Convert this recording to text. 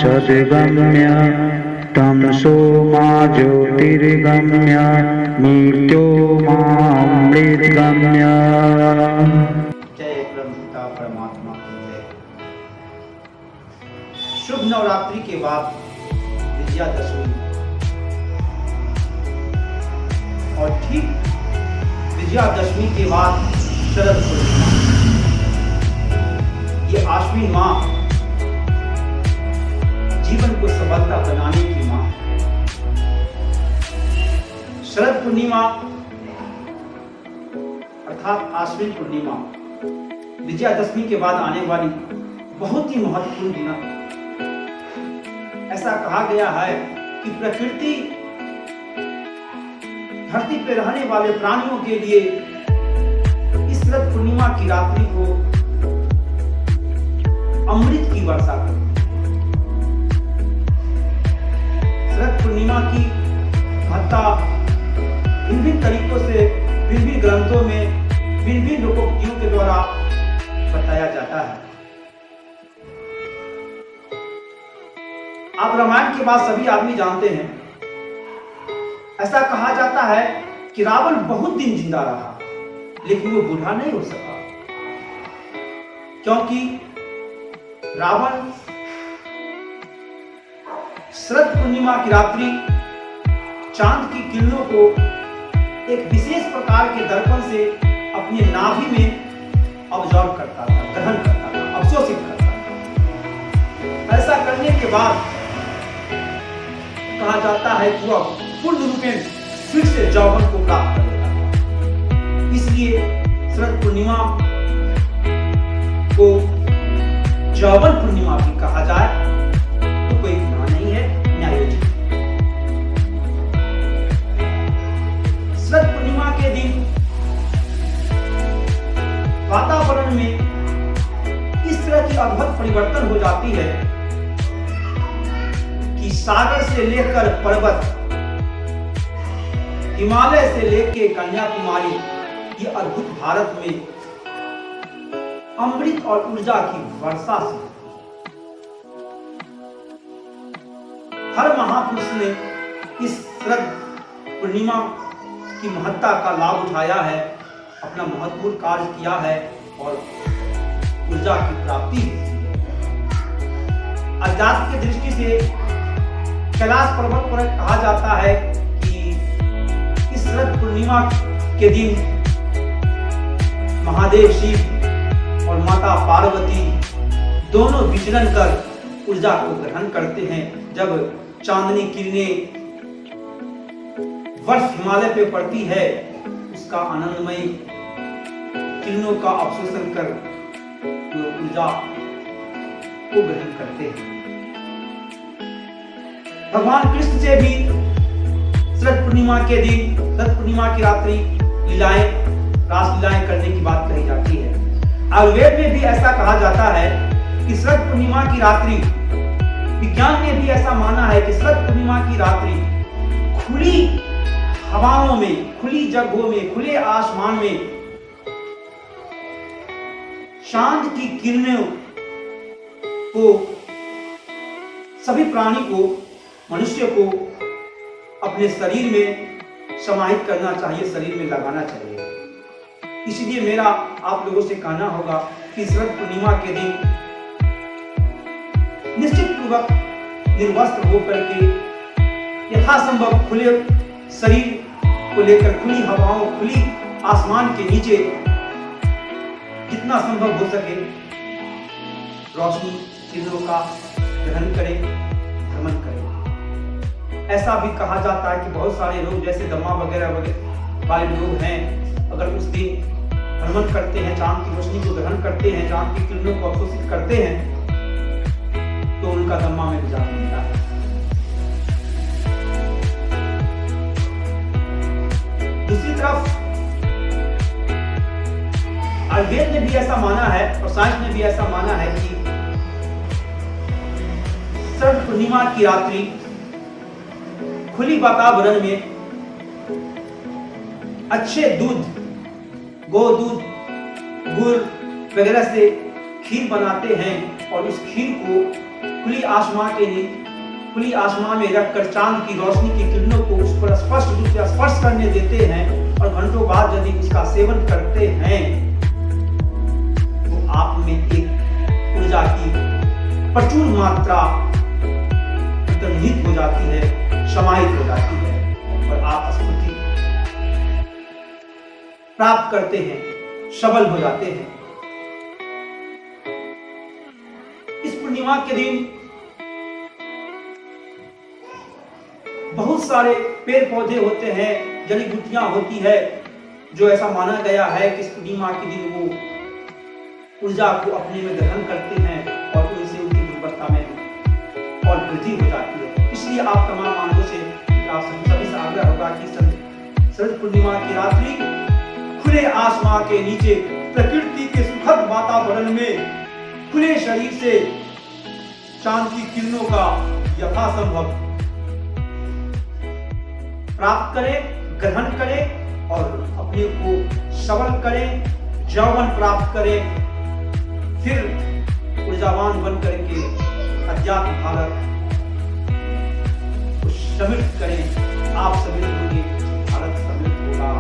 सद्गम्य तमसो मा ज्योतिर्गम्य मृत्योर्मामृतगम्य। जय परमपिता परमात्मा की जय। शुभ नवरात्रि के बाद विजयादशमी और ठीक विजयादशमी के बाद शरद पूर्णिमा, ये आश्विन माह जीवन को सफलता बनाने की माह। शरद पूर्णिमा अर्थात आश्विन पूर्णिमा विजयादशमी के बाद आने वाली बहुत ही महत्वपूर्ण दिन है। ऐसा कहा गया है कि प्रकृति धरती पर रहने वाले प्राणियों के लिए इस शरद पूर्णिमा की रात्रि को अमृत की वर्षा करती है। शरद पूर्णिमा की महत्ता विभिन्न तरीकों से विभिन्न ग्रंथों में विभिन्न लोकोक्तियों के द्वारा बताया जाता है। आप रामायण के बाद सभी आदमी जानते हैं, ऐसा कहा जाता है कि रावण बहुत दिन जिंदा रहा लेकिन वो बूढ़ा नहीं हो सका, क्योंकि रावण शरद पूर्णिमा की रात्रि चांद की किरणों को एक विशेष प्रकार के दर्पण से अपने नाभि में ऑब्जर्व करता था, ग्रहण करता था, अवशोषित करता था। ऐसा करने के बाद कहा जाता है कि वह पूर्ण रूपेण फिर से यौवन को प्राप्त कर लेता था। इसलिए शरद पूर्णिमा को यौवन पूर्णिमा भी कहा जाए तो कोई गुनाह नहीं है, न्यायोचित। शरद पूर्णिमा के दिन वातावरण में इस तरह की अद्भुत परिवर्तन हो जाती है कि सागर से लेकर पर्वत, हिमालय से लेकर कन्याकुमारी, ये अद्भुत भारत में अमृत और ऊर्जा की वर्षा से हर महापुरुष ने इस शरद पूर्णिमा की महत्ता का लाभ उठाया है, अपना महत्वपूर्ण कार्य किया है और ऊर्जा की प्राप्ति है। अध्यात्म की दृष्टि से कैलाश पर्वत पर कहा जाता है कि इस शरद पूर्णिमा के दिन महादेव शिव और माता पार्वती दोनों विचरण कर ऊर्जा को ग्रहण करते हैं। जब चांदनी किरणें वर्ष हिमालय पे पड़ती है, उसका आनंदमय किरणों का अवशोषण कर ऊर्जा को ग्रहण करते हैं। भगवान कृष्ण से भी शरद पूर्णिमा के दिन, शरद पूर्णिमा की रात्रि लीलाएं, रास लीलाएं करने की बात कही जाती है। आयुर्वेद में भी ऐसा कहा जाता है कि शरद पूर्णिमा की रात्रि, विज्ञान ने भी ऐसा माना है कि शरद पूर्णिमा की रात्रि खुली हवाओं में, खुली जगहों में, खुले आसमान में चांद की किरणों को सभी प्राणी को, मनुष्य को अपने शरीर में समाहित करना चाहिए, शरीर में लगाना चाहिए। इसलिए मेरा आप लोगों से कहना होगा कि शरद पूर्णिमा के दिन निश्चित पूर्वक निर्वस्त्र होकर के यथासंभव खुले शरीर को लेकर खुली हवाओं, खुली आसमान के नीचे जितना संभव हो सके रोशनी किरणों का ग्रहण करें, भ्रमण करें। ऐसा भी कहा जाता है कि बहुत सारे लोग जैसे दमा वगैरह वाले लोग हैं, अगर उस दिन भ्रमण करते हैं, चांद की रोशनी को ग्रहण करते हैं, चांद की किरणों को अवशोषित करते हैं, तो उनका दम्मा में निजात मिलता है। दूसरी तरफ आयुर्वेद ने भी ऐसा माना है और साइंस ने भी ऐसा माना है कि शरद पूर्णिमा की रात्रि खुली वातावरण में अच्छे दूध, गो दूध, गुड़ वगैरह से खीर बनाते हैं और उस खीर को खुली आसमां में रखकर चांद की रोशनी की किरणों को उस पर स्पष्ट रूप से स्पर्श करने देते हैं और घंटों बाद यदि इसका सेवन करते हैं तो आप में एक ऊर्जा की प्रचुर मात्रा अंतर्निहित हो जाती है, समाहित हो जाती है और आप स्फूर्ति प्राप्त करते हैं, सबल हो जाते हैं। इस पूर्णिमा के दिन बहुत सारे पेड़ पौधे होते हैं, जड़ी बूटियां होती है, जो ऐसा माना गया है कि इस पूर्णिमा के दिन वो ऊर्जा को अपने में ग्रहण करते हैं और उनसे उनकी गुणवत्ता में और वृद्धि हो जाती है। इसलिए आप तमाम मानवों से आप सभी से आग्रह होगा कि शरद पूर्णिमा की रात्रि खुले आसमां के नीचे प्रकृति के सुखद वातावरण में खुले शरीर से चांद की किरणों का यथासंभव प्राप्त करें, ग्रहण करें और अपने को सबल करें, यौवन प्राप्त करें, फिर ऊर्जावान बन करके अध्यात्म भारत को समृद्ध करें। आप समृद्ध होंगे, भारत समृद्ध होगा।